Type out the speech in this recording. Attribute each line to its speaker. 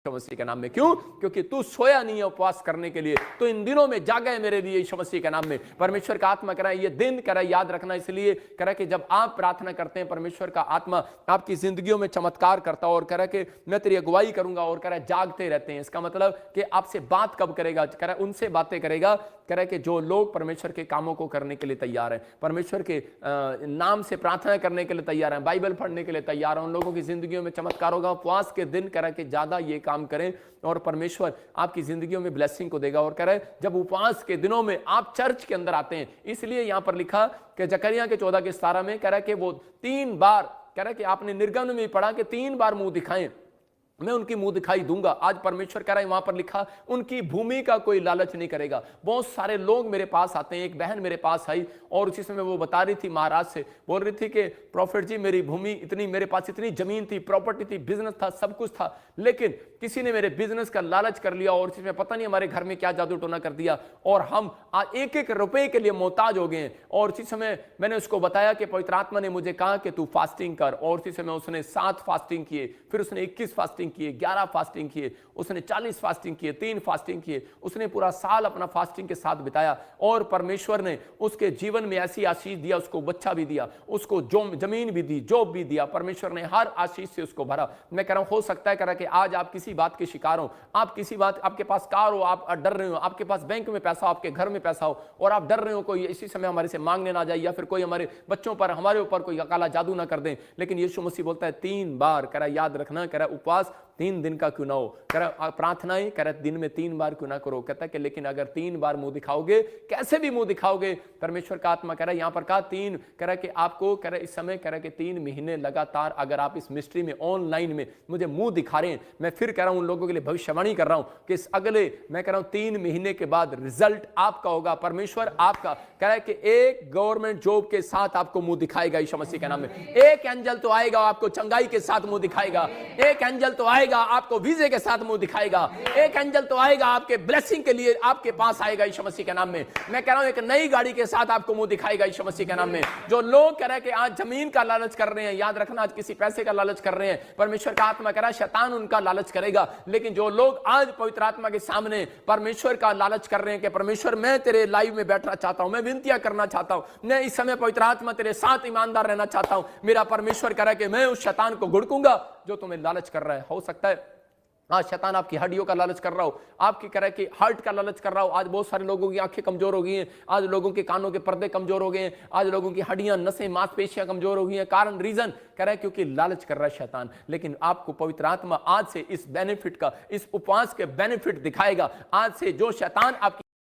Speaker 1: यीशु मसीह के नाम में। क्यों? क्योंकि तू सोया नहीं है उपवास करने के लिए, तो इन दिनों में जागा है मेरे लिए यीशु मसीह के नाम में। परमेश्वर का आत्मा कह रहा है ये दिन कह रहा है याद रखना, इसलिए कह रहा है कि जब आप प्रार्थना करते हैं परमेश्वर का आत्मा आपकी जिंदगियों में चमत्कार करता है और कह रहा है कि मैं तेरी अगुवाई करूंगा, और कह रहा है जागते रहते हैं। इसका मतलब कि आपसे बात कब करेगा? कह रहा है उनसे बातें करेगा, कह रहा है कि जो लोग परमेश्वर के कामों को करने के लिए तैयार हैं, परमेश्वर के नाम से प्रार्थना करने के लिए तैयार हैं, बाइबल पढ़ने के लिए तैयार हैं, उन लोगों की जिंदगियों में चमत्कार होगा। उपवास के दिन कह रहा है कि ज्यादा ये काम करें और परमेश्वर आपकी जिंदगियों में ब्लेसिंग को देगा। और कह रहा है जब उपवास के दिनों में आप चर्च के अंदर आते हैं, इसलिए यहां पर लिखा कि जकरिया के 14 के 17 में कह रहा है कि वो 3 बार, कह रहा है कि आपने निर्गमन में पढ़ा कि 3 बार मुंह दिखाएं, मैं उनकी मुंह दिखाई दूंगा। आज परमेश्वर कह रहा है वहां पर लिखा उनकी भूमि का कोई लालच नहीं करेगा। बहुत सारे लोग मेरे पास आते हैं, एक बहन मेरे पास आई और उसी समय वो बता रही थी, महाराज से बोल रही थी कि प्रॉफिट जी मेरी भूमि इतनी, मेरे पास इतनी जमीन थी, प्रॉपर्टी थी, बिजनेस था, सब कुछ था, लेकिन किसी ने मेरे बिजनेस का लालच कर लिया और इसमें पता नहीं हमारे घर में क्या जादू टोना कर दिया और हम आज 1-1 रुपए के लिए मोहताज हो गए। और इसी समय मैंने उसको बताया कि पवित्र आत्मा ने मुझे कहा कि तू फास्टिंग कर, और इसी समय उसने 7 फास्टिंग किए, फिर उसने 21 फास्टिंग किए, 11 फास्टिंग किए, उसने 40 फास्टिंग किए, 3 फास्टिंग किए, उसने पूरा साल अपना फास्टिंग के साथ बिताया। और परमेश्वर ने उसके जीवन में ऐसी आशीष दिया, उसको बच्चा भी दिया, उसको जमीन भी दी, जॉब भी दिया, परमेश्वर ने हर आशीष से उसको भरा। मैं कह रहा हूं हो सकता है कह रहा कि आज आप किसी बात के शिकार हो, आप किसी बात, आपके पास कार हो, आप डर रहे हो, आपके पास बैंक में पैसा हो, आपके घर में पैसा हो और आप डर रहे हो कोई इसी समय हमारे से मांगने ना जाए या फिर कोई हमारे बच्चों पर, हमारे ऊपर कोई काला जादू ना कर दे। लेकिन यीशु मसीह बोलता है 3 बार, कह रहा याद रखना, कह रहा उपवास 3 दिन का क्यों ना हो, कह रहा प्रार्थनाएं कह रहा दिन में 3 बार क्यों ना करो। कहता है कि लेकिन अगर 3 बार मुंह दिखाओगे, कैसे भी मुंह दिखाओगे, परमेश्वर का आत्मा कह रहा है यहां पर कहा 3, कह रहा कि आपको, कह रहा इस समय कह रहा कि 3 महीने लगातार अगर आप इस मिस्ट्री में ऑनलाइन में मुझे मुंह दिखा रहे हैं, मैं फिर कह रहा हूं उन लोगों के लिए भविष्यवाणी कर रहा हूं कि इस अगले, मैं कह रहा हूं 3 महीने के बाद रिजल्ट आपका होगा। परमेश्वर आपका कह रहा है कि एक गवर्नमेंट जॉब के साथ आपको मुंह दिखाएगा यीशु मसीह के नाम में। एक एंजल तो आएगा आपको चंगाई के साथ मुंह दिखाएगा, एक एंजल तो आएगा आपको वीजे के साथ मुंह दिखाएगा, एक एंजल तो आएगा आपके ब्लेसिंग के लिए आपके पास आएगा यीशु मसीह के नाम में। मैं कह रहा हूं एक नई गाड़ी के साथ आपको मुंह दिखाएगा यीशु मसीह के नाम में। जो लोग कह रहे हैं कि आज जमीन का लालच कर रहे हैं, याद रखना आज किसी पैसे का लालच कर रहे हैं, परमेश्वर का आत्मा कह रहा है शैतान उनका लालच करेगा। लेकिन जो लोग आज पवित्र आत्मा के सामने परमेश्वर का लालच कर रहे हैं कि परमेश्वर मैं तेरे लाइव में बैठना चाहता हूं, मैं विनतियां करना चाहता हूं, मैं इस समय पवित्र आत्मा तेरे साथ ईमानदार रहना चाहता हूं, मेरा परमेश्वर कह रहा है कि मैं उस शैतान को घुड़कूंगा जो तुम्हें लालच कर रहा है। हो सकता है आज शैतान आपकी हड्डियों का लालच कर रहा हो, आपकी कह रहा है कि हार्ट का लालच कर रहा हो। आज बहुत सारे लोगों की आंखें कमजोर हो गई हैं, आज लोगों के कानों के पर्दे कमजोर हो गए हैं, आज लोगों की हड्डियां, नसें, मांसपेशियां कमजोर हो गई हैं। कारण, रीजन कह रहा है क्योंकि लालच कर रहा है शैतान। लेकिन आपको पवित्र आत्मा आज से इस बेनिफिट का, इस उपवास के बेनिफिट दिखाएगा। आज से जो शैतान आपकी